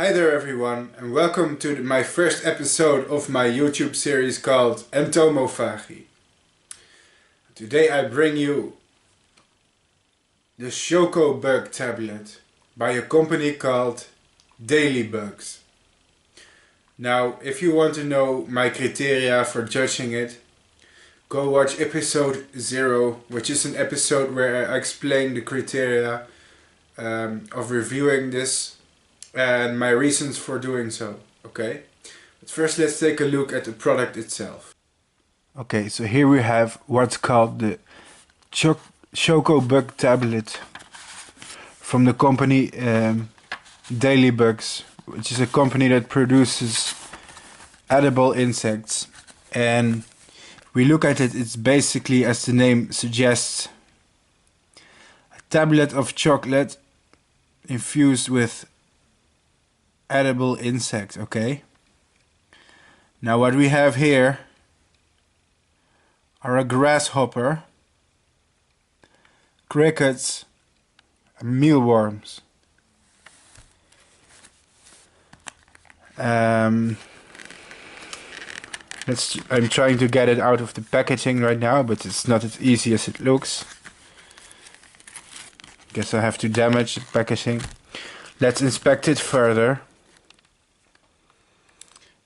Hi there everyone, and welcome to my first episode of my YouTube series called Entomophagy. Today I bring you the Choco bug tablet by a company called Delibugs. Now, if you want to know my criteria for judging it, go watch episode 0, which is an episode where I explain the criteria of reviewing this and my reasons for doing so, okay? But first let's take a look at the product itself. Okay, so here we have what's called the Choco bug tablet from the company Delibugs, which is a company that produces edible insects. And we look at it, it's basically, as the name suggests, a tablet of chocolate infused with edible insect, okay? Now what we have here are a grasshopper, crickets, and mealworms. I'm trying to get it out of the packaging right now, but it's not as easy as it looks. Guess I have to damage the packaging. Let's inspect it further.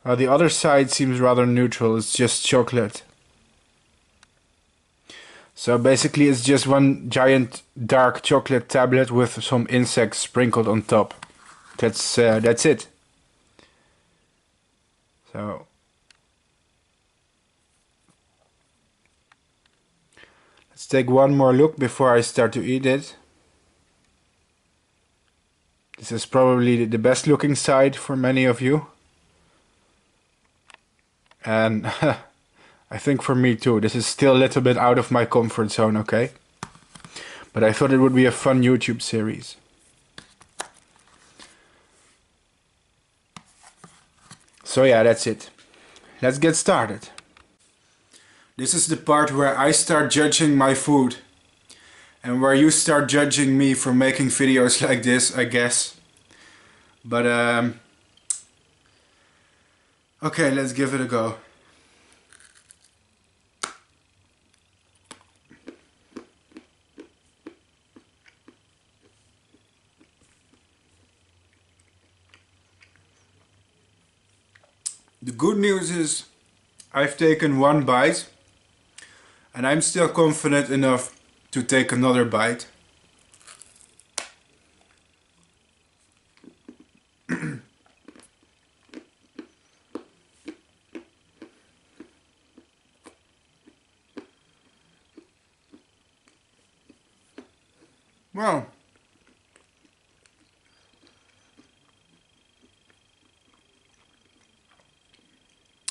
The other side seems rather neutral, it's just chocolate. So basically it's just one giant dark chocolate tablet with some insects sprinkled on top. That's it. So let's take one more look before I start to eat it. This is probably the best looking side for many of you. And I think for me too, this is still a little bit out of my comfort zone, okay? But I thought it would be a fun YouTube series. So yeah, that's it. Let's get started. This is the part where I start judging my food. And where you start judging me for making videos like this, I guess. But okay, let's give it a go. The good news is I've taken one bite and I'm still confident enough to take another bite. Well,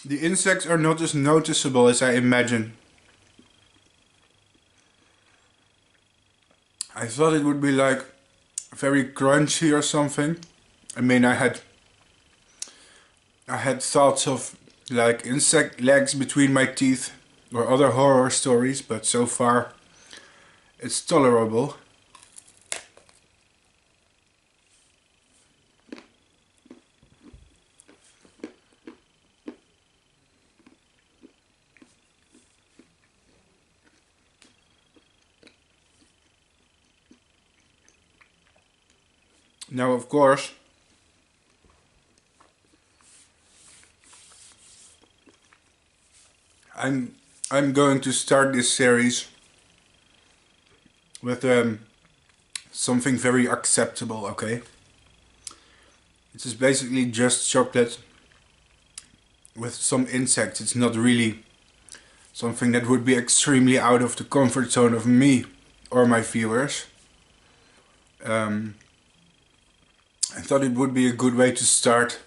the insects are not as noticeable as I imagined. I thought it would be like very crunchy or something. I mean, I had thoughts of like insect legs between my teeth or other horror stories, but so far it's tolerable. Now, of course, I'm going to start this series with something very acceptable, okay? This is basically just chocolate with some insects. It's not really something that would be extremely out of the comfort zone of me or my viewers. I thought it would be a good way to start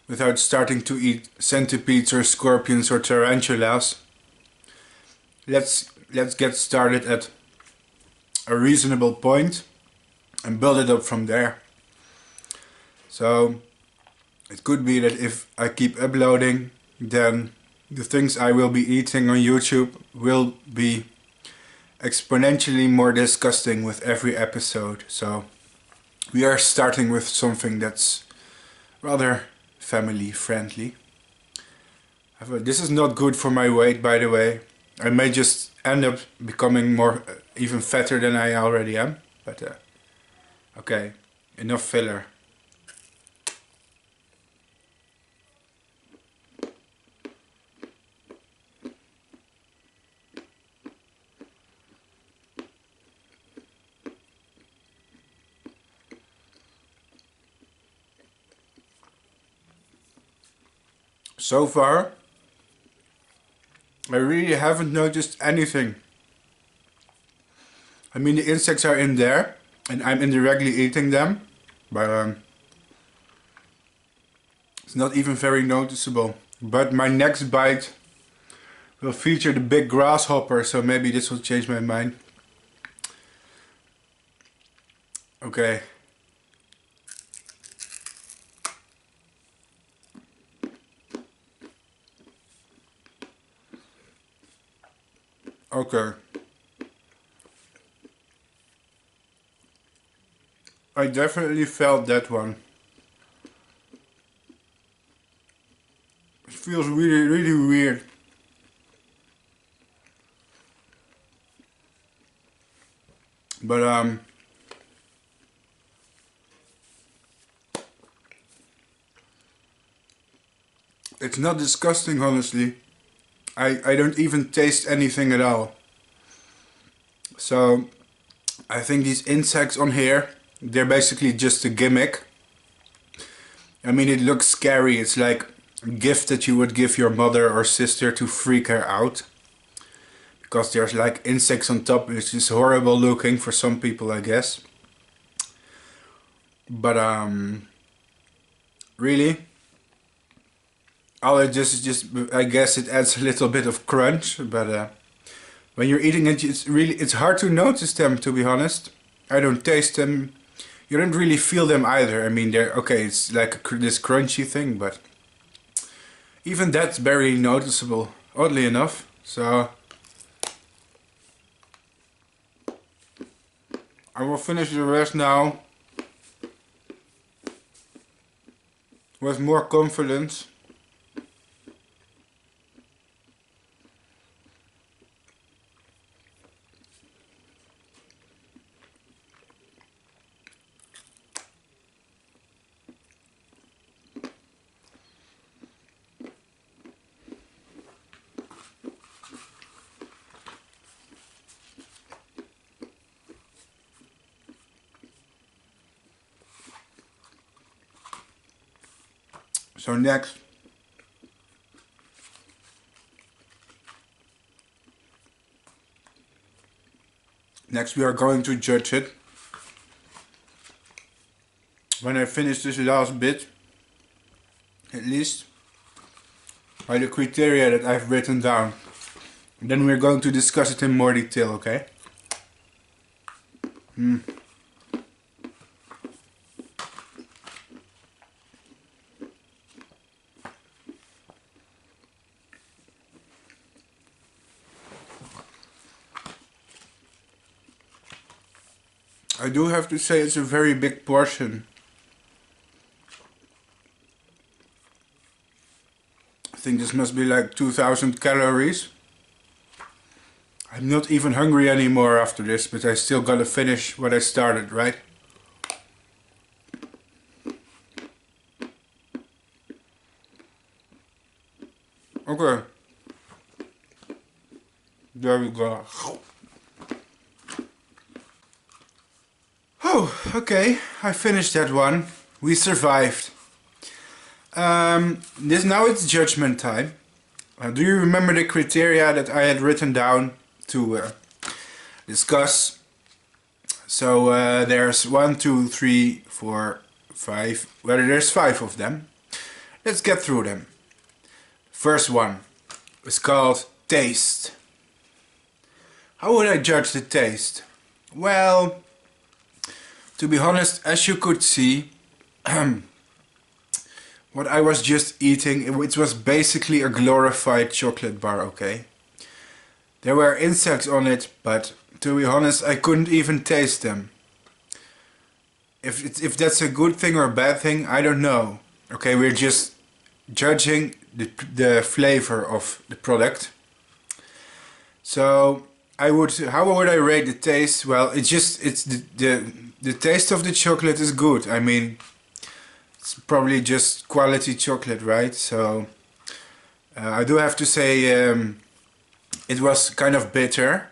without starting to eat centipedes or scorpions or tarantulas. Let's get started at a reasonable point and build it up from there. So it could be that if I keep uploading, then the things I will be eating on YouTube will be exponentially more disgusting with every episode. So we are starting with something that's rather family friendly. This is not good for my weight, by the way. I may just end up becoming more, even fatter than I already am. But okay, enough filler. So far, I really haven't noticed anything. I mean, the insects are in there, and I'm indirectly eating them, but it's not even very noticeable. But my next bite will feature the big grasshopper, so maybe this will change my mind. Okay. Okay. I definitely felt that one. It feels really, really weird. But it's not disgusting, honestly. I don't even taste anything at all. So I think these insects on here, they're basically just a gimmick. I mean, it looks scary. It's like a gift that you would give your mother or sister to freak her out. Because there's like insects on top, which is horrible looking for some people, I guess. But really, all it just I guess it adds a little bit of crunch. But when you're eating it, it's hard to notice them, to be honest. I don't taste them. You don't really feel them either. I mean, they're okay. It's like this crunchy thing, but even that's very noticeable, oddly enough. So I will finish the rest now with more confidence. So next we are going to judge it. When I finish this last bit, at least, by the criteria that I've written down. Then we're going to discuss it in more detail, okay? I do have to say it's a very big portion. I think this must be like 2000 calories. I'm not even hungry anymore after this, but I still gotta finish what I started, right? Okay. There we go. Oh, okay. I finished that one. We survived. Now it's judgment time. Do you remember the criteria that I had written down to discuss? So there's 1, 2, 3, 4, 5. Well, there's 5 of them. Let's get through them. First one is called taste. How would I judge the taste? Well, to be honest, as you could see, what I was just eating, it was basically a glorified chocolate bar, okay? There were insects on it, but to be honest, I couldn't even taste them. If that's a good thing or a bad thing, I don't know. Okay, we're just judging the flavor of the product. So how would I rate the taste? Well, it's the taste of the chocolate is good. I mean, it's probably just quality chocolate, right? So I do have to say it was kind of bitter.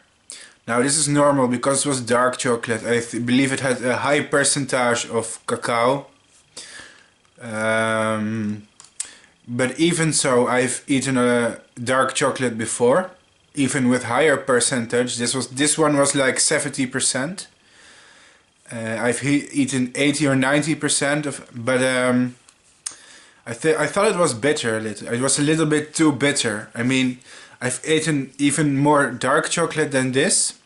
Now this is normal because it was dark chocolate. I believe it had a high percentage of cacao. But even so, I've eaten a dark chocolate before, even with higher percentage. This one was like 70%. I've eaten 80 or 90% of, but I thought it was bitter a little. It was a little bit too bitter. I mean, I've eaten even more dark chocolate than this.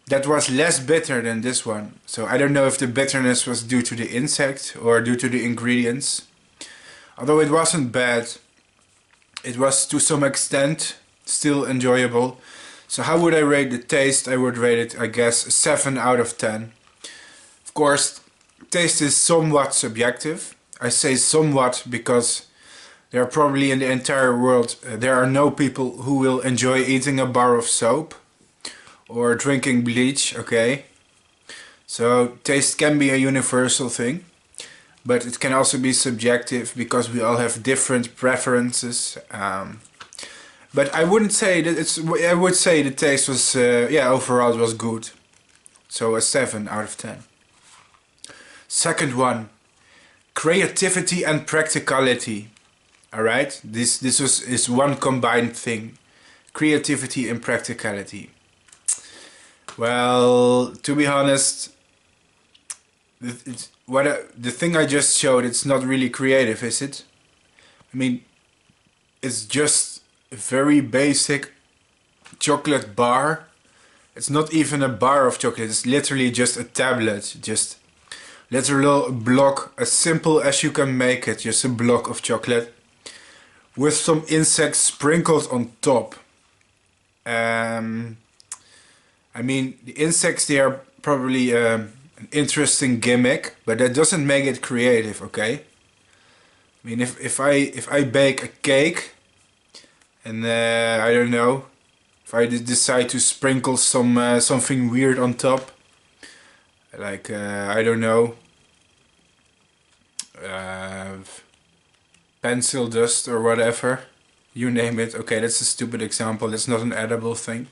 That was less bitter than this one. So I don't know if the bitterness was due to the insect or due to the ingredients. Although it wasn't bad, it was to some extent still enjoyable. So how would I rate the taste? I would rate it, I guess, a 7 out of 10. Of course, taste is somewhat subjective. I say somewhat because there are probably in the entire world, there are no people who will enjoy eating a bar of soap or drinking bleach, okay? So taste can be a universal thing, but it can also be subjective because we all have different preferences. But I wouldn't say that I would say the taste was, overall it was good. So a 7 out of 10. Second one, creativity and practicality. Alright, this is one combined thing. Creativity and practicality. Well, to be honest, the thing I just showed, it's not really creative, is it? I mean, it's just a very basic chocolate bar. It's not even a bar of chocolate, it's literally just a tablet. Just literal block, as simple as you can make it, just a block of chocolate with some insects sprinkled on top. I mean, the insects, they are probably an interesting gimmick, but that doesn't make it creative, okay? I mean, if I bake a cake and I don't know, if I decide to sprinkle something weird on top, like I don't know, pencil dust or whatever, you name it. Okay, that's a stupid example. That's not an edible thing.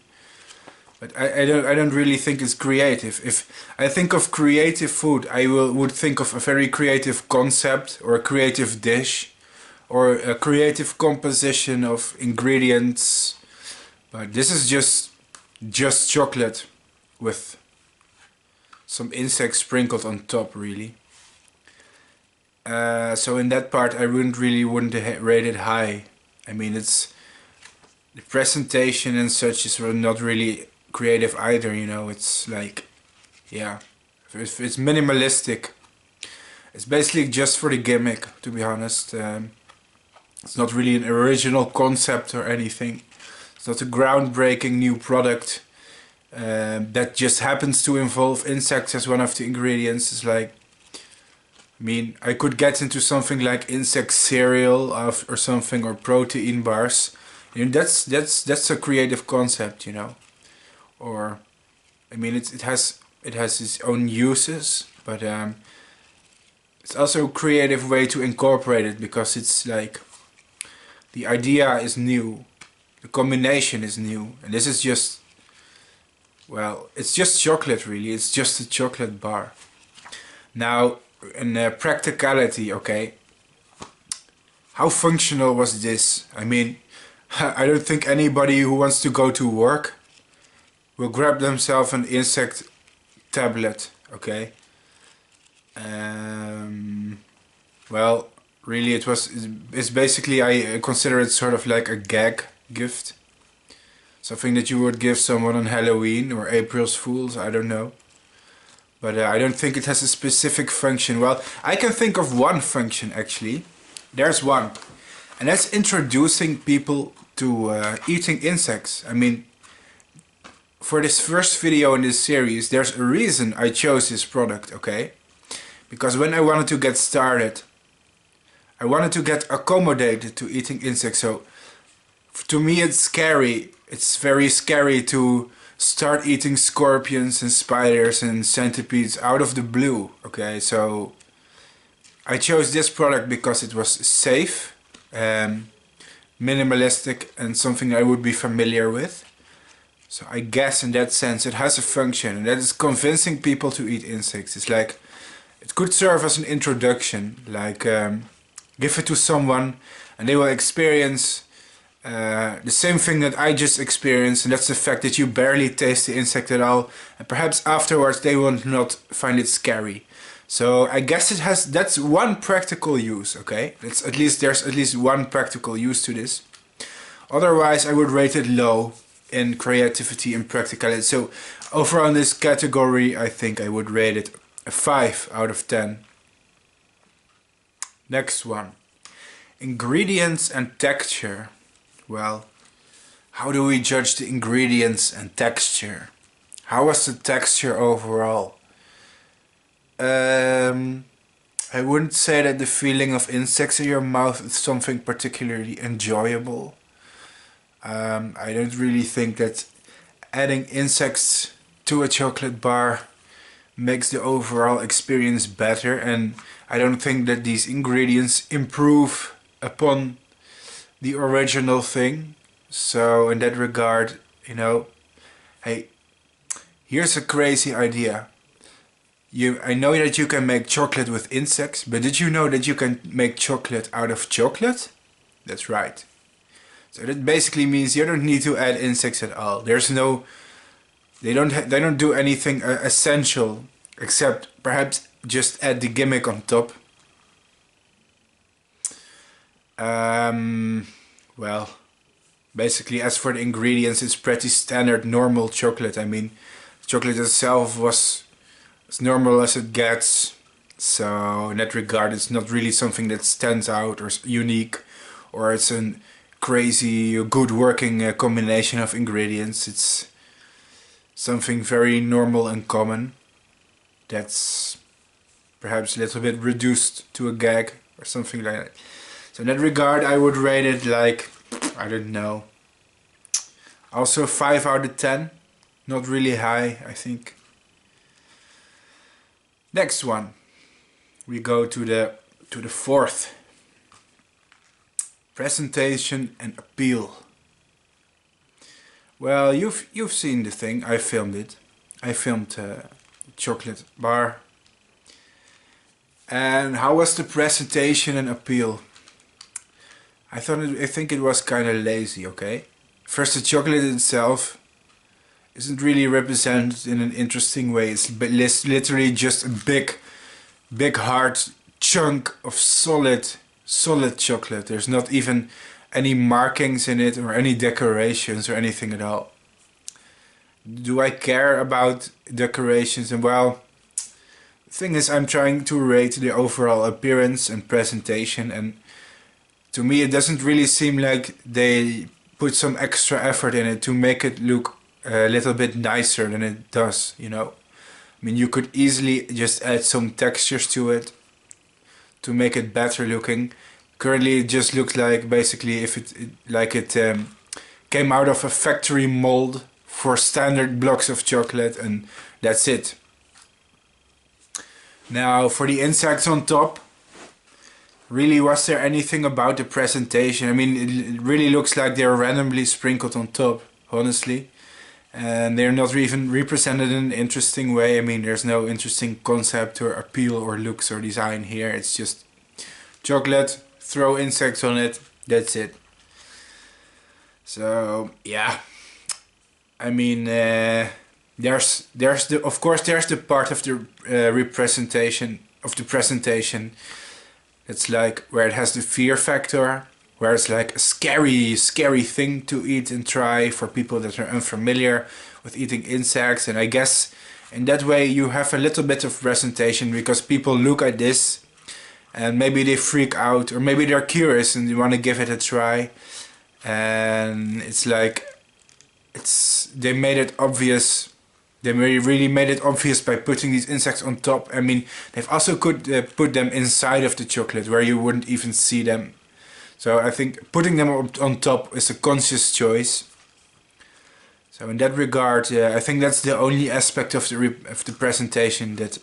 But I don't really think it's creative. If I think of creative food, I would think of a very creative concept or a creative dish or a creative composition of ingredients. But this is just chocolate with some insects sprinkled on top, really. So in that part, I wouldn't rate it high. I mean, it's the presentation and such is not really creative either, you know. It's like, yeah, it's minimalistic. It's basically just for the gimmick, to be honest. It's not really an original concept or anything. It's not a groundbreaking new product that just happens to involve insects as one of the ingredients. It's like, I mean, I could get into something like insect cereal or something, or protein bars. You know, that's a creative concept, you know. Or, I mean, it has its own uses, but it's also a creative way to incorporate it, because it's like the idea is new, the combination is new, and this is just, well, it's just chocolate, really. It's just a chocolate bar. Now, in practicality, okay, how functional was this? I mean, I don't think anybody who wants to go to work will grab themselves an insect tablet, okay? Well, really, it's basically, I consider it sort of like a gag gift. Something that you would give someone on Halloween or April's Fools, I don't know. But I don't think it has a specific function. Well, I can think of one function, actually. There's one. And that's introducing people to eating insects. I mean, for this first video in this series, there's a reason I chose this product, okay? Because when I wanted to get started I wanted to get accommodated to eating insects. So to me it's scary. It's very scary to start eating scorpions and spiders and centipedes out of the blue. Okay, so I chose this product because it was safe, minimalistic, and something I would be familiar with. So I guess in that sense it has a function, and that is convincing people to eat insects. It's like, it could serve as an introduction, like give it to someone and they will experience the same thing that I just experienced, and that's the fact that you barely taste the insect at all, and perhaps afterwards they will not find it scary. So I guess it has, that's one practical use, okay? There's at least one practical use to this. Otherwise I would rate it low in creativity and practicality. So overall in this category I think I would rate it a 5 out of 10. Next one. Ingredients and texture. Well, how do we judge the ingredients and texture? How was the texture overall? I wouldn't say that the feeling of insects in your mouth is something particularly enjoyable. I don't really think that adding insects to a chocolate bar makes the overall experience better, and I don't think that these ingredients improve upon the original thing. So in that regard, you know, hey, here's a crazy idea. I know that you can make chocolate with insects, but did you know that you can make chocolate out of chocolate? That's right. So that basically means you don't need to add insects at all. There's no, they don't do anything essential, except perhaps just add the gimmick on top. Well, basically as for the ingredients, it's pretty standard normal chocolate. I mean, chocolate itself was as normal as it gets. So in that regard, it's not really something that stands out or unique, or it's a crazy good working combination of ingredients. It's something very normal and common that's perhaps a little bit reduced to a gag or something like that. So in that regard I would rate it like, I don't know, also 5 out of 10. Not really high, I think. Next one, we go to the fourth. Presentation and appeal. Well, you've seen the thing. I filmed it. I filmed the chocolate bar. And how was the presentation and appeal? I think it was kind of lazy. Okay. First, the chocolate itself isn't really represented in an interesting way. It's literally just a big hard chunk of solid chocolate. There's not even any markings in it or any decorations or anything at all. Do I care about decorations? And well, the thing is, I'm trying to rate the overall appearance and presentation, and to me it doesn't really seem like they put some extra effort in it to make it look a little bit nicer than it does, you know. I mean, you could easily just add some textures to it to make it better looking. Currently it just looks like basically if it came out of a factory mold for standard blocks of chocolate, and that's it. Now for the insects on top, really, was there anything about the presentation? I mean, it really looks like they're randomly sprinkled on top, honestly. And they're not even represented in an interesting way. I mean, there's no interesting concept or appeal or looks or design here. It's just chocolate, throw insects on it, that's it. So yeah, I mean, there's the part of the representation of the presentation. It's like where it has the fear factor, where it's like a scary thing to eat and try for people that are unfamiliar with eating insects. And I guess in that way you have a little bit of presentation, because people look at this and maybe they freak out, or maybe they're curious and they want to give it a try. And it's like, they made it obvious They really made it obvious by putting these insects on top. I mean, they've also could put them inside of the chocolate where you wouldn't even see them. So I think putting them on top is a conscious choice. So in that regard, I think that's the only aspect of the presentation that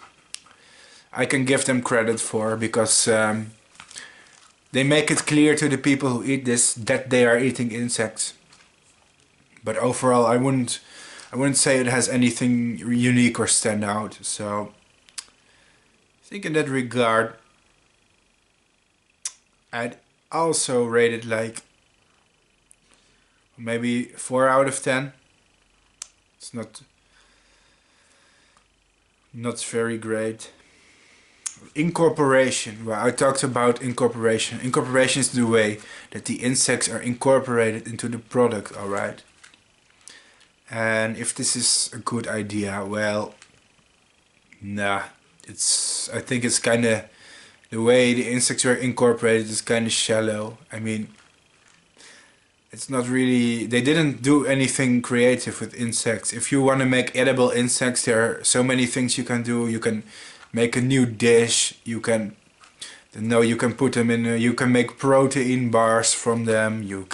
I can give them credit for, because they make it clear to the people who eat this that they are eating insects. But overall, I wouldn't say it has anything unique or stand out. So I think in that regard, I'd also rate it like maybe 4 out of 10. It's not very great. Incorporation. Well, I talked about incorporation. Incorporation is the way that the insects are incorporated into the product, alright? And if this is a good idea, well, nah. I think it's kind of, the way the insects are incorporated is kind of shallow. I mean, it's not really, they didn't do anything creative with insects. If you want to make edible insects, there are so many things you can do. You can make a new dish, you can put them in, you can make protein bars from them, you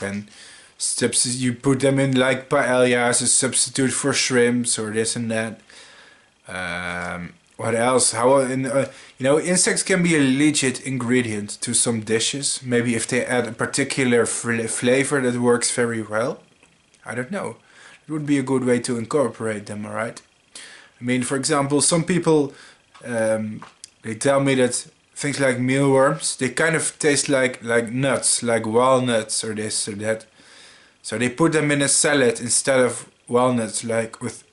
put them in like paella as a substitute for shrimps or this and that. What else? Insects can be a legit ingredient to some dishes. Maybe if they add a particular flavor that works very well. I don't know. It would be a good way to incorporate them, alright? I mean, for example, some people, they tell me that things like mealworms, they kind of taste like nuts, like walnuts or this or that. So they put them in a salad instead of walnuts, like with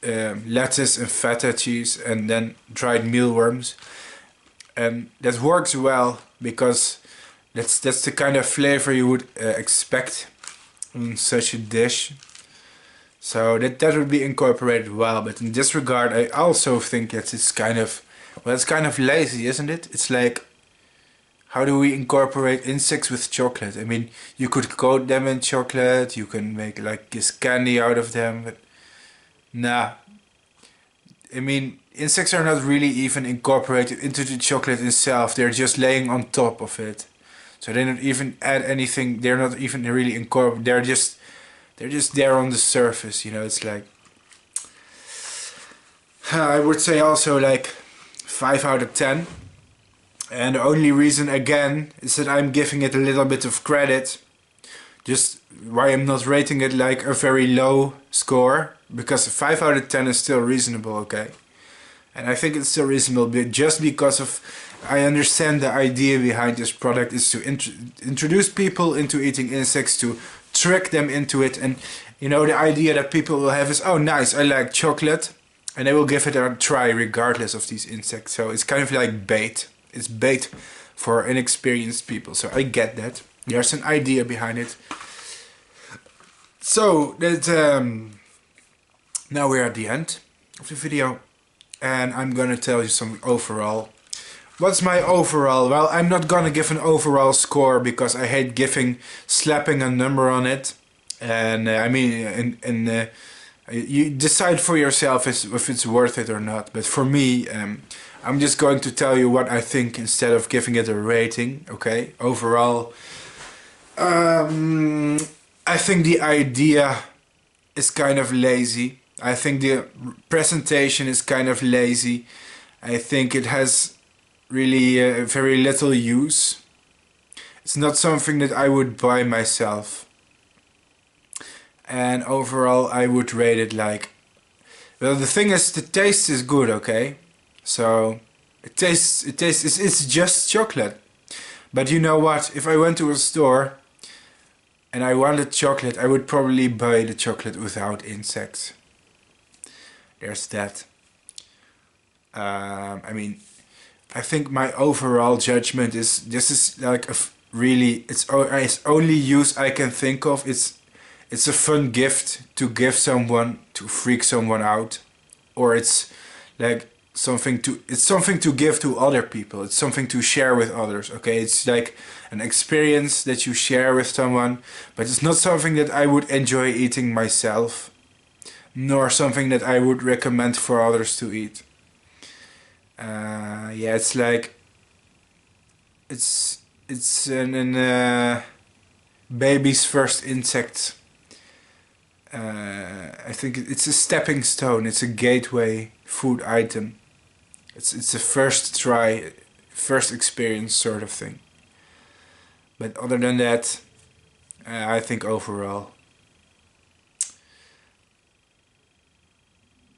lettuce and feta cheese and then dried mealworms. And that works well because that's the kind of flavor you would expect in such a dish. So that would be incorporated well. But in this regard, I also think that it's kind of, well, it's kind of lazy, isn't it? It's like, how do we incorporate insects with chocolate? I mean, you could coat them in chocolate, you can make like this candy out of them, but nah. I mean, insects are not really even incorporated into the chocolate itself, they're just laying on top of it. So they don't even add anything, they're not even really incorporated, they're just there on the surface, you know. It's like, I would say also like 5 out of 10. And the only reason again is that I'm giving it a little bit of credit. Just why I'm not rating it like a very low score. Because 5 out of 10 is still reasonable, okay? And I think it's still reasonable just because of, I understand the idea behind this product is to introduce people into eating insects, to trick them into it. And you know, the idea that people will have is, oh nice, I like chocolate. And they will give it a try regardless of these insects. So it's kind of like bait. It's bait for inexperienced people. So I get that. There's an idea behind it. So that now we're at the end of the video. And I'm gonna tell you some overall. What's my overall? Well, I'm not gonna give an overall score because I hate slapping a number on it. And I mean, you decide for yourself if it's worth it or not. But for me, I'm just going to tell you what I think instead of giving it a rating, okay? Overall, I think the idea is kind of lazy. I think the presentation is kind of lazy. I think it has really very little use. It's not something that I would buy myself. And overall, I would rate it like, well, the thing is, the taste is good, okay? So it's just chocolate. But you know what? If I went to a store and I wanted chocolate, I would probably buy the chocolate without insects. There's that. I mean, I think my overall judgment is this is like it's only use I can think of. It's a fun gift to give someone, to freak someone out, or it's like something to give to other people. It's something to share with others, okay? It's like an experience that you share with someone, but it's not something that I would enjoy eating myself. nor something that I would recommend for others to eat. Yeah, it's like it's an baby's first insect. I think it's a stepping stone. It's a gateway food item. It's a first try, first experience sort of thing. But other than that, I think overall,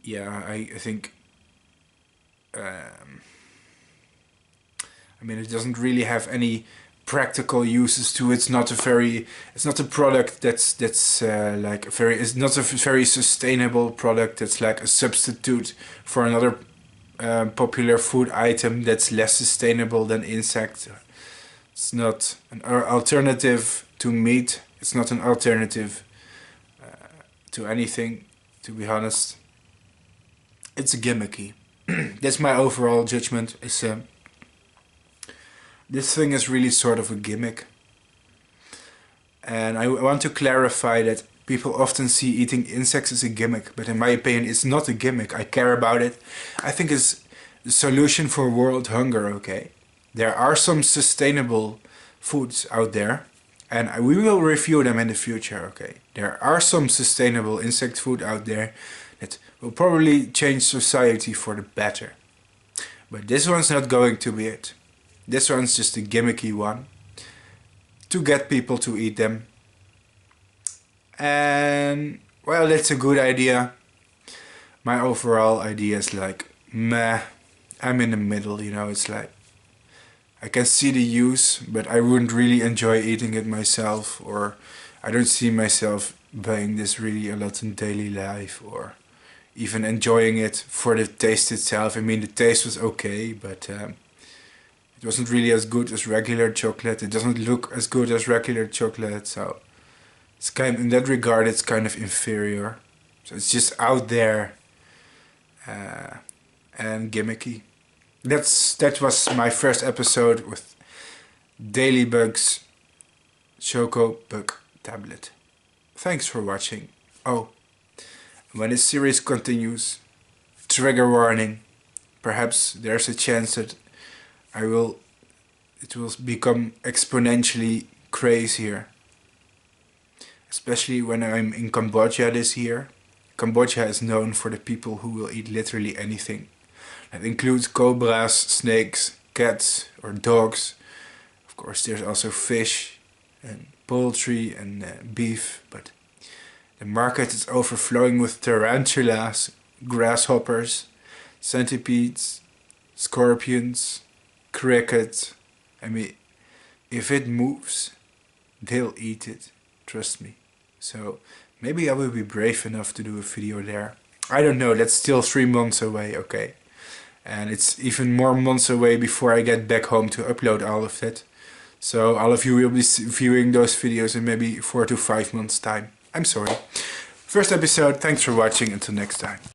yeah, I think. I mean, it doesn't really have any practical uses to it. It's not a product that's like a very. It's not a very sustainable product. That's like a substitute for another popular food item that's less sustainable than insect. It's not an alternative to meat. It's not an alternative to anything, to be honest. It's gimmicky. That's my overall judgment. Is this thing is really sort of a gimmick. And I want to clarify that people often see eating insects as a gimmick, but in my opinion it's not a gimmick. I care about it. I think it's the solution for world hunger, okay? There are some sustainable foods out there, and we will review them in the future, okay? There are some sustainable insect food out there that will probably change society for the better. But this one's not going to be it. This one's just a gimmicky one to get people to eat them. And, well, it's a good idea. My overall idea is like, meh, I'm in the middle, you know, it's like, I can see the use, but I wouldn't really enjoy eating it myself, or I don't see myself buying this really a lot in daily life, or even enjoying it for the taste itself. I mean, the taste was okay, but it wasn't really as good as regular chocolate. It doesn't look as good as regular chocolate, so it's kind of, in that regard, it's kind of inferior. So it's just out there and gimmicky. That was my first episode with Delibugs Choco Bug Tablet. Thanks for watching. Oh, when this series continues, trigger warning. Perhaps there's a chance that it will become exponentially crazier. Especially when I'm in Cambodia this year. Cambodia is known for the people who will eat literally anything. That includes cobras, snakes, cats or dogs. Of course there's also fish and poultry and beef, but the market is overflowing with tarantulas, grasshoppers, centipedes, scorpions, crickets. I mean, if it moves, they'll eat it, trust me. So maybe I will be brave enough to do a video there. I don't know, that's still 3 months away, okay? And it's even more months away before I get back home to upload all of that. So all of you will be viewing those videos in maybe 4 to 5 months time. I'm sorry. First episode, thanks for watching, until next time.